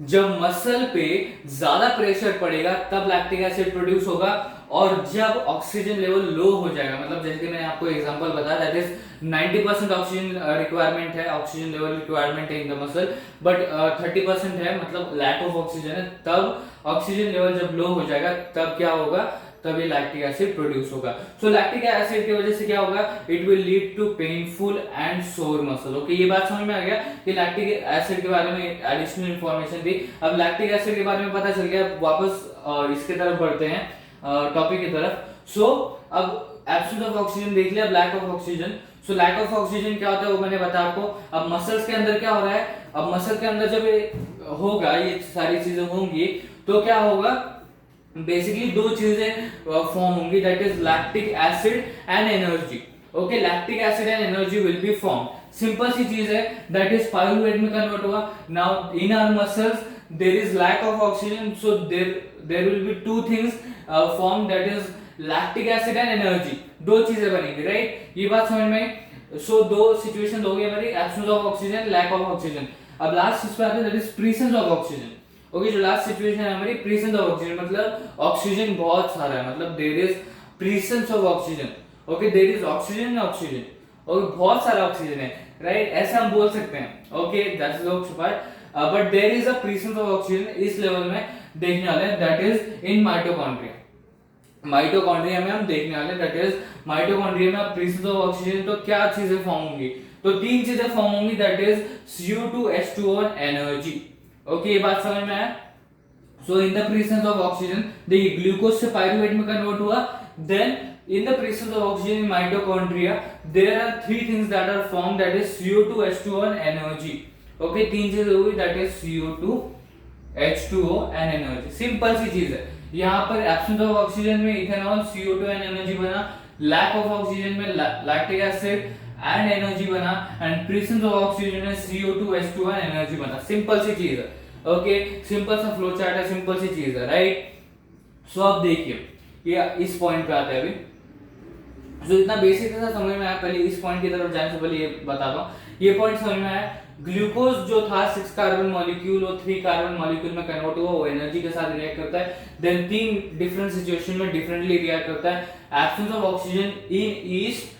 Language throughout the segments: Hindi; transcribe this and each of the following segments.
जब मसल पे ज्यादा प्रेशर पड़ेगा तब लैक्टिक एसिड प्रोड्यूस होगा, और जब ऑक्सीजन लेवल लो हो जाएगा, मतलब जैसे कि मैंने आपको एग्जांपल बताया, दैट इज 90% ऑक्सीजन रिक्वायरमेंट है, ऑक्सीजन लेवल रिक्वायरमेंट है इन द मसल, बट 30% है, मतलब लैक ऑफ ऑक्सीजन है, तब ऑक्सीजन लेवल जब लो हो जाएगा तब क्या होगा, तब ये लैक्टिक एसिड प्रोड्यूस होगा। सो लैक्टिक एसिड की वजह से क्या होगा, it will lead to painful and sore muscle. Okay, ये बात समझ में आ गया कि लैक्टिक एसिड के बारे में एडिशनल इंफॉर्मेशन थी। अब लैक्टिक एसिड के बारे में पता चल गया, वापस इसके तरफ बढ़ते हैं, टॉपिक की तरफ। सो अब एब्सेंस ऑफ ऑक्सीजन देख लिया, अब lack of oxygen. So lack of oxygen क्या होता है वो मैंने बताया आपको। अब मसल्स के अंदर क्या हो रहा है, अब मसल के अंदर जब ये होगा, ये सारी चीजें होंगी, तो क्या होगा, बेसिकली दो चीजें फॉर्म होंगी, that is lactic acid and energy. Okay, lactic acid and energy will be form. Simple सी चीज है, दैट इज पायरूवेट में कन्वर्ट हुआ। Now in our muscles there is lack of oxygen, so there will be two things form, that is lactic acid and energy, दो चीजें बनेंगी, राइट। ये बात समझ में। सो दो सिचुएशन हो गई हमारी, absence of oxygen, lack of oxygen. अब लास्ट चीज पे आते हैं, that is presence of oxygen. Okay, जो लास्ट सिचुएशन है हमारी प्रेजेंस ऑफ ऑक्सीजन, मतलब ऑक्सीजन बहुत सारा है, मतलब there is presence of oxygen. Okay, there is oxygen oxygen, और बहुत सारा ऑक्सीजन है, राइट, ऐसा हम बोल सकते हैं। Okay, that's the part, but there is a presence of oxygen, इस लेवल में देखने वाले हैं, that is in mitochondria. Mitochondria में हम देखने वाले, दैट इज माइटोकॉन्ड्रिया में प्रेजेंस ऑफ ऑक्सीजन, तो क्या चीजें फॉर्म होंगी, तो तीन चीजें फॉर्म होंगी, दैट इज CO2H2O और एनर्जी। ओके, ये बात समझ में आया। So in the presence of oxygen, देखिए ग्लूकोज से पायरूवेट में कन्वर्ट हुआ, then in the presence of oxygen in mitochondria there are three things that are form, that is CO2H2O और एनर्जी। ओके, तीन चीजें हुई, that is CO2H2O and energy. Simple सी चीज है, यहाँ पर एब्सेंस ऑफ ऑक्सीजन में इथेनॉल, CO2 एंड एनर्जी बना, लैक ऑफ ऑक्सीजन में लैक्टिक एसिड एंड एनर्जी बना, एंड प्रेजेंस ऑफ ऑक्सीजन में CO2H2 एंड एनर्जी बना। सिंपल सी चीज है। ओके, सिंपल सा फ्लो चार्ट है, सिंपल सी चीज है, राइट। सो अब देखिए, ये इस पॉइंट पे आते हैं अभी। जो इतना बेसिक था समझ में आया, पहले इस पॉइंट की तरफ जाने से पहले ये बताता हूँ, ये पॉइंट समझ में आया। ग्लूकोज जो था 6 कार्बन मॉलिक्यूल और 3 कार्बन मॉलिक्यूल में कन्वर्ट हुआ, वो एनर्जी के साथ रिएक्ट करता है, देन तीन डिफरेंट सिचुएशन में डिफरेंटली रिएक्ट करता है। Absence of oxygen in east,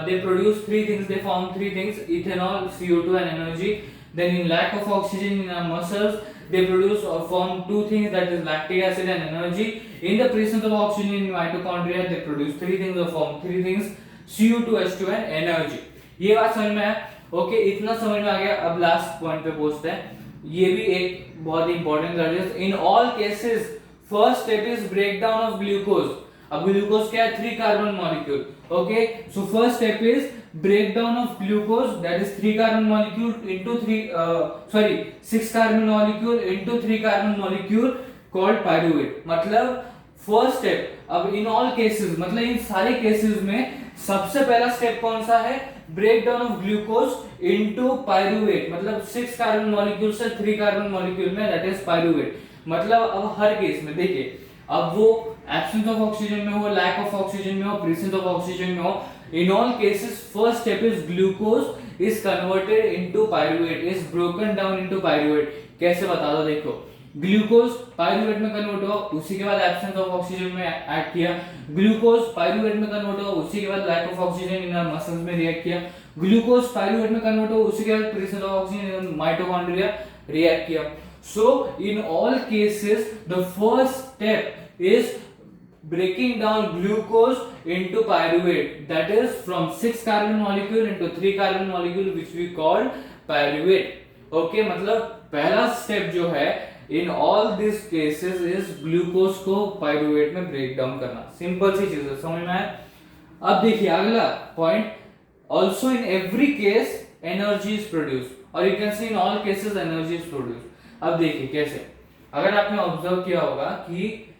they produce three things, they form three things, ethanol, CO2 and energy. Then in lack of oxygen in our muscles, they produce or form two things, that is lactic acid and energy. In the presence of oxygen in mitochondria, they produce three things or form three things, CO2H2 and energy. ये बात समझ में आया। ओके, इतना समझ में आ गया। अब लास्ट पॉइंट पे पहुंचते हैं, ये भी एक बहुत इंपॉर्टेंट है। In all cases first step is breakdown of glucose. अब ग्लूकोज क्या है, 3 carbon molecule. Okay, so first step is breakdown of glucose, that is 3 carbon molecule into 6 carbon molecule into 3 carbon molecule called pyruvate। मतलब फर्स्ट स्टेप। अब इन ऑल केसेस, मतलब इन सारे केसेस में सबसे पहला स्टेप कौन सा है, break down of glucose into pyruvate, मतलब 6 कार्बन मॉलिक्यूल से 3 कार्बन मॉलिक्यूल में, दैट इज पायरूवेट। मतलब अब हर केस में देखिए, अब वो एब्सेंस ऑफ ऑक्सीजन में हो, लैक ऑफ ऑक्सीजन में हो, प्रेजेंस ऑफ ऑक्सीजन में हो, in all cases first step is glucose is converted into pyruvate, is broken down into pyruvate। कैसे बता दो, देखो ग्लूकोज पायरूवेट में कन्वर्ट हुआ, उसी के बाद एब्सेंस ऑफ ऑक्सीजन में ऐड किया, ग्लूकोज पायरूवेट में कन्वर्ट हुआ, उसी के बाद lack of oxygen in our muscles में रिएक्ट किया, ग्लूकोज पायरूवेट में कन्वर्ट हुआ, उसी के बाद presence of oxygen in mitochondria react किया। So in all cases the first step is breaking down glucose into pyruvate, that is from 6 carbon molecule into 3 carbon molecule, which we call pyruvate। okay, मतलब पहला स्टेप जो है in all these cases is glucose को pyruvate में break down करना। सिंपल सी चीज है, समझ में आया। अब देखिए अगला point, also in every case energy is produced, और you can see in all cases energy is produced। अब देखिए कैसे, अगर आपने ऑब्जर्व किया होगा कि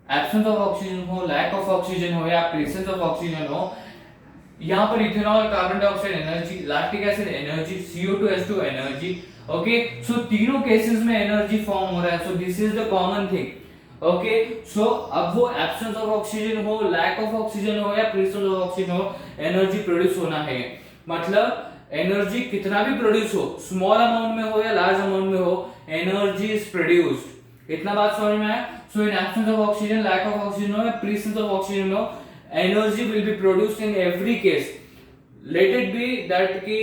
एब्सेंस ऑफ ऑक्सीजन हो, लैक ऑफ ऑक्सीजन हो या प्रेजेंस ऑफ ऑक्सीजन हो, यहाँ पर ethanol, carbon dioxide energy, lactic acid energy, CO2H2 energy. Okay, so तीनों केसेस में एनर्जी फॉर्म हो रहा है, so this is the common thing. Okay, so अब वो एब्सेंस ऑफ ऑक्सीजन हो, लैक ऑफ ऑक्सीजन हो या प्रेजेंस ऑफ ऑक्सीजन हो, एनर्जी प्रोड्यूस होना है। मतलब एनर्जी कितना भी प्रोड्यूस हो, स्मॉल अमाउंट में हो या लार्ज अमाउंट में हो, एनर्जी एनर्जी इज प्रोड्यूस्ड। इतना बात समझ में आया? So in absence of oxygen, lack of oxygen हो या प्रेजेंस ऑफ ऑक्सीजन हो, energy will be produced in every case. Let it be that कि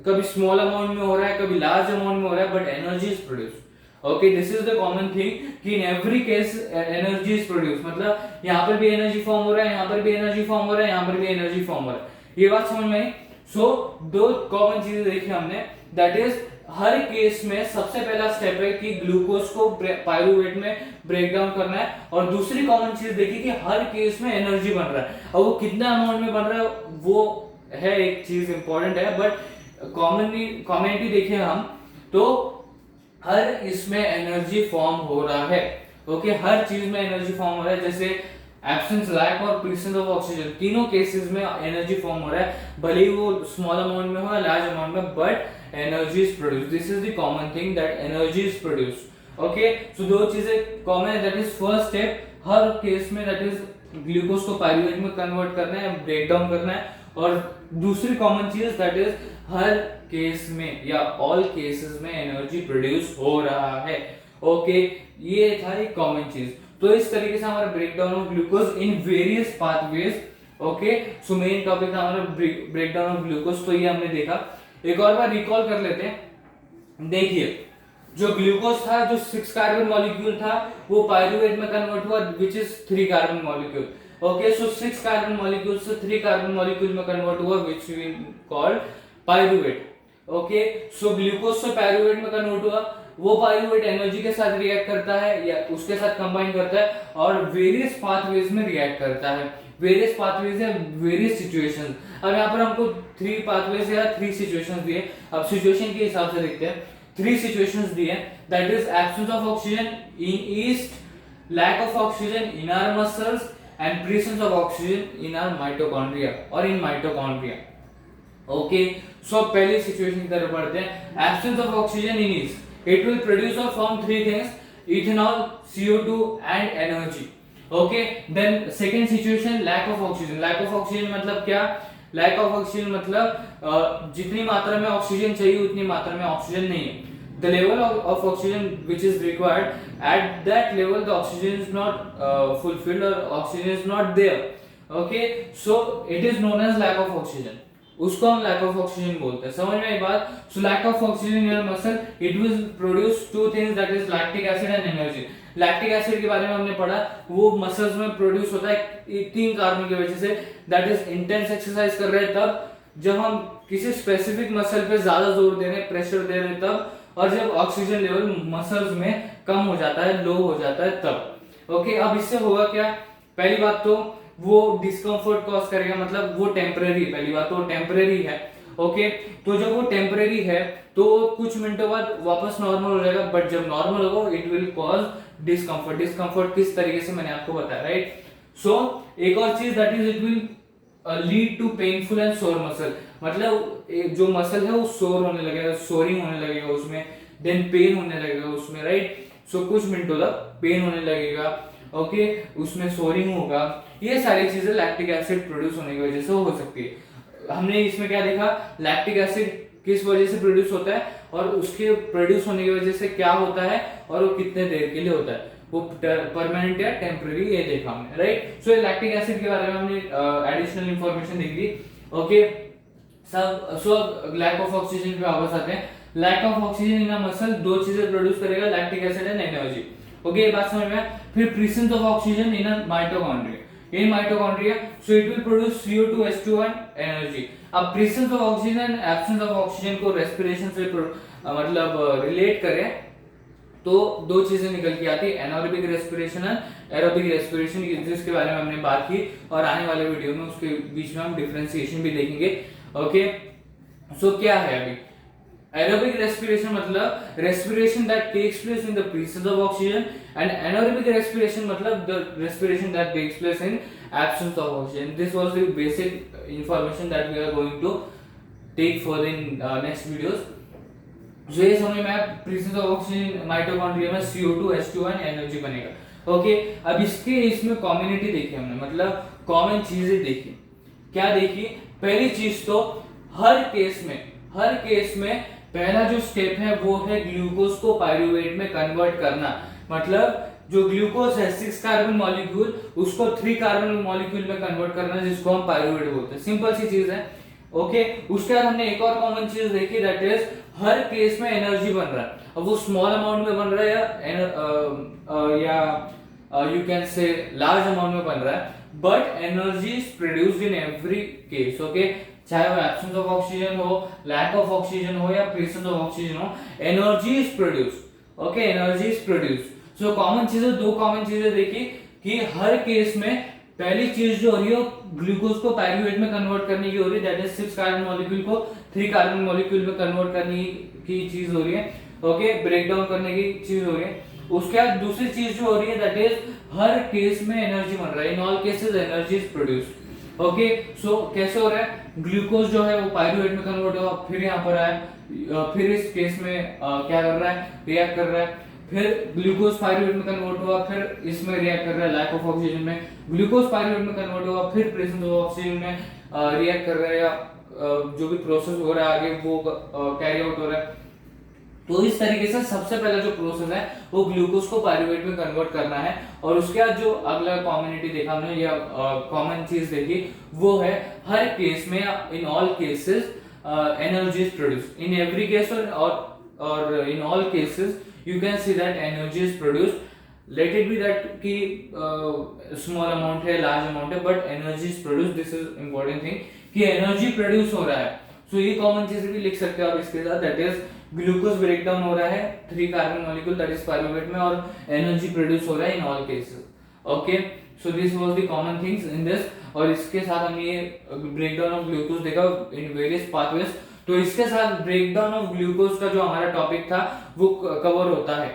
कभी स्मॉल अमाउंट में हो रहा है, कभी लार्ज अमाउंट में हो रहा है, but energy is produced. Okay, this is the common thing कि in every case energy is produce, मतलब यहाँ पर भी एनर्जी फॉर्म हो रहा है, यहाँ पर भी एनर्जी फॉर्म हो रहा है, यहाँ पर भी एनर्जी फॉर्म हो रहा है। ये बात समझ में आई? सो दो कॉमन चीजें देखी हमने, दैट इज हर केस में सबसे पहला स्टेप है कि ग्लूकोज को पायरूवेट में ब्रेक डाउन करना है, और दूसरी कॉमन चीज देखी कि हर केस में एनर्जी बन रहा है, और वो कितना अमाउंट में बन रहा है वो है एक चीज इंपॉर्टेंट है। बट कॉमनिटी देखें हम तो हर इसमें एनर्जी फॉर्म हो रहा है। ओके, हर चीज में एनर्जी फॉर्म हो रहा है, जैसे एब्सेंस, लैक और प्रेजेंस ऑफ ऑक्सीजन, तीनों केसेस में एनर्जी फॉर्म हो रहा है, भले ही वो स्मॉल अमाउंट में हो या लार्ज अमाउंट में, but energy is produce. This is the common thing that energy is produce. Okay, so दो चीजें कॉमन है, दैट इज फर्स्ट स्टेप हर केस में, दैट इज ग्लूकोज को पायरूवेट में कन्वर्ट करना है, ब्रेक डाउन करना है, और दूसरी कॉमन चीज दैट इज हर केस में या ऑल केसेस में एनर्जी प्रोड्यूस हो रहा है। ओके, ये था एक कॉमन चीज। तो इस तरीके से हमारा breakdown of glucose in various pathways. Okay, so main topic था हमारा ब्रेकडाउन ऑफ ग्लूकोज, तो ये हमने देखा। एक और बार रिकॉल कर लेते हैं। देखिए, जो ग्लूकोज था, जो 6 कार्बन मॉलिक्यूल था, वो पायरूवेट में कन्वर्ट हुआ, which is 3 carbon molecule. Okay, so 6 carbon molecule से 3 कार्बन मॉलिक्यूल में कन्वर्ट हुआ, which we called pyruvate. Okay, so glucose से पायरूवेट में कन्वर्ट हुआ, वो पायरूवेट एनर्जी के साथ रिएक्ट करता है या उसके साथ कंबाइन करता है, और वेरियस पाथवेज में रिएक्ट करता है। वेरियस पाथवेज है, वेरियस सिचुएशंस। अब यहाँ पर हमको 3 पाथवेज या 3 सिचुएशंस दिए। अब सिचुएशन के हिसाब से देखते हैं। 3 सिचुएशंस दिए, that is absence of oxygen in yeast, lack of oxygen in our muscles, and presence of oxygen in our mitochondria और इन माइटोकॉन्ड्रिया। ओके, सो पहली सिचुएशन की तरफ बढ़ते हैं। Absence of oxygen in yeast, it will produce और form 3 things, ethanol, CO2 and energy. Okay, then second situation, lack of oxygen. Lack of oxygen मतलब क्या? लैक ऑफ ऑक्सीजन मतलब जितनी मात्रा में ऑक्सीजन चाहिए उतनी मात्रा में ऑक्सीजन नहीं है। The level of oxygen which is required, at that level the oxygen is not fulfilled or oxygen is not there. Okay, so it is known as lack of oxygen. उसको हम lack of oxygen बोलते हैं। समझ में आई बात? So lack of oxygen in your muscle, it will produce 2 things, that is lactic acid and energy. Lactic acid के बारे में हमने पढ़ा, वो मसल्स में प्रोड्यूस होता है 3 कारणों की वजह से, दैट इज इंटेंस एक्सरसाइज कर रहे हैं तब, जब हम किसी स्पेसिफिक मसल पे ज्यादा जोर दे रहे हैं, प्रेशर दे रहे हैं तब, और जब ऑक्सीजन लेवल मसल्स में कम हो जाता है, लो हो जाता है तब। ओके, अब इससे होगा क्या? पहली बात तो वो डिस्कम्फर्ट कॉज करेगा, मतलब वो टेम्परेरी, पहली बात तो टेम्परेरी है। ओके, तो जब वो टेम्परेरी है तो कुछ मिनटों बाद वापस नॉर्मल हो जाएगा, बट जब नॉर्मल होगा it will cause discomfort. Discomfort किस तरीके से मैंने आपको बताया, राइट? सो एक और चीज, that is it will lead to painful and sore muscle, मतलब जो मसल है वो सोर होने लगेगा, सोरिंग होने लगेगा उसमें, देन पेन होने लगेगा उसमें, राइट? सो कुछ मिनटों तक पेन होने लगेगा, ओके, उसमें सोरिंग होगा। ये सारी चीजें लैक्टिक एसिड प्रोड्यूस होने की वजह से हो सकती है। हमने इसमें क्या देखा? लैक्टिक एसिड किस वजह से प्रोड्यूस होता है और उसके प्रोड्यूस होने की वजह से क्या होता है और वो कितने देर के लिए होता है, वो परमानेंट या टेम्पररी, ये देखा हमने, राइट? सो लैक्टिक एसिड के बारे में हमने एडिशनल इंफॉर्मेशन देख ली। ओके, सब सो लैक ऑफ ऑक्सीजन पे वापस आते हैं। Lack of oxygen in a muscle 2 चीजें प्रोड्यूस करेगा, lactic acid and energy. Okay, ये बात समझ में आया? फिर presence of oxygen in a mitochondria, in mitochondria, so it will produce CO2, H2 and energy. अब presence of oxygen, absence of oxygen को respiration से मतलब रिलेट करें तो 2 चीजें निकल के आती है, एनारोबिक रेस्पिरेशन और एरोबिक रेस्पिरेशन, जिसके बारे में हमने बात की, और आने वाले वीडियो में उसके बीच में हम डिफरेंशिएशन भी देखेंगे। ओके, सो क्या है अभी एरोबिक रेस्पिरेशन? मतलब respiration that takes place in the presence of oxygen, and anaerobic respiration मतलब the respiration that takes place in absence of oxygen. This was the basic information that we are going to take for in next videos. जो ये समझ में आया, प्रेजेंस ऑफ ऑक्सीजन माइटोकॉन्ड्रिया में CO2, H2 एंड एनर्जी बनेगा। ओके, अब इसमें कॉम्युनिटी देखी हमने, मतलब कॉमन चीजें देखी। क्या देखी? पहली चीज तो हर केस में पहला जो स्टेप है वो है ग्लूकोज को पायरूवेट में कन्वर्ट करना। मतलब जो ग्लूकोज है 6 कार्बन मॉलिक्यूल, उसको 3 कार्बन मॉलिक्यूल में कन्वर्ट करना, जिसको हम पायरूवेट बोलते हैं। सिंपल सी चीज है। ओके, उसके बाद हमने एक और कॉमन चीज देखी, दैट इज हर केस में एनर्जी बन रहा है। अब वो स्मॉल अमाउंट में बन रहा है या you can say large amount में बन रहा है, but energy is produced in every case. Okay, चाहे वो एब्सेंस ऑफ ऑक्सीजन हो, लैक ऑफ ऑक्सीजन हो या प्रेजेंस ऑफ ऑक्सीजन हो, energy is produced. Okay, energy is produced. So common चीजें, दो कॉमन चीजें देखी कि हर केस में पहली चीज जो हो रही है ग्लूकोज को पायरूवेट में कन्वर्ट करने की हो रही है, दैट इज 6 कार्बन मॉलिक्यूल को 3 कार्बन मॉलिक्यूल में कन्वर्ट करने की चीज हो रही है। ओके, ब्रेक डाउन करने की चीज हो रही है। उसके बाद दूसरी चीज जो हो रही है, दैट इज हर केस में एनर्जी बन रहा है, in all cases energy is produced. Okay, so कैसे हो रहा है, ग्लूकोज जो है वो पायरूवेट में कन्वर्ट हुआ, फिर यहाँ पर आया, फिर इस केस में क्या कर रहा है, रिएक्ट कर रहा है, फिर ग्लूकोज पायरूवेट में कन्वर्ट हुआ, फिर इसमें रिएक्ट कर रहा है लैक ऑफ ऑक्सीजन में, ग्लूकोज पायरूवेट में कन्वर्ट हुआ, फिर प्रेजेंस ऑफ ऑक्सीजन में रिएक्ट कर रहा है, या जो भी प्रोसेस हो रहा है आगे वो कैरी आउट हो रहा है। तो इस तरीके से सबसे पहला जो प्रोसेस है वो ग्लूकोज को पायरूवेट में कन्वर्ट करना है। और उसके बाद जो अगला कॉमनिटी देखा हमने या कॉमन चीज देखी वो है हर केस में, in all cases energy is produced, in every case और in all cases you can see that energy is produced, let it be that कि small amount है, large amount है, but energy is produced, this is important thing कि energy produce हो रहा है। so ये common चीज भी लिख सकते हो आप इसके साथ, that is glucose breakdown हो रहा है 3 carbon molecule that is pyruvate में, और energy produce हो रहा है in all cases। okay, so this was the common things in this। और इसके साथ हमने ये breakdown of glucose देखा in various pathways। तो इसके साथ ब्रेकडाउन ऑफ ग्लूकोज का जो हमारा टॉपिक था वो कवर होता है।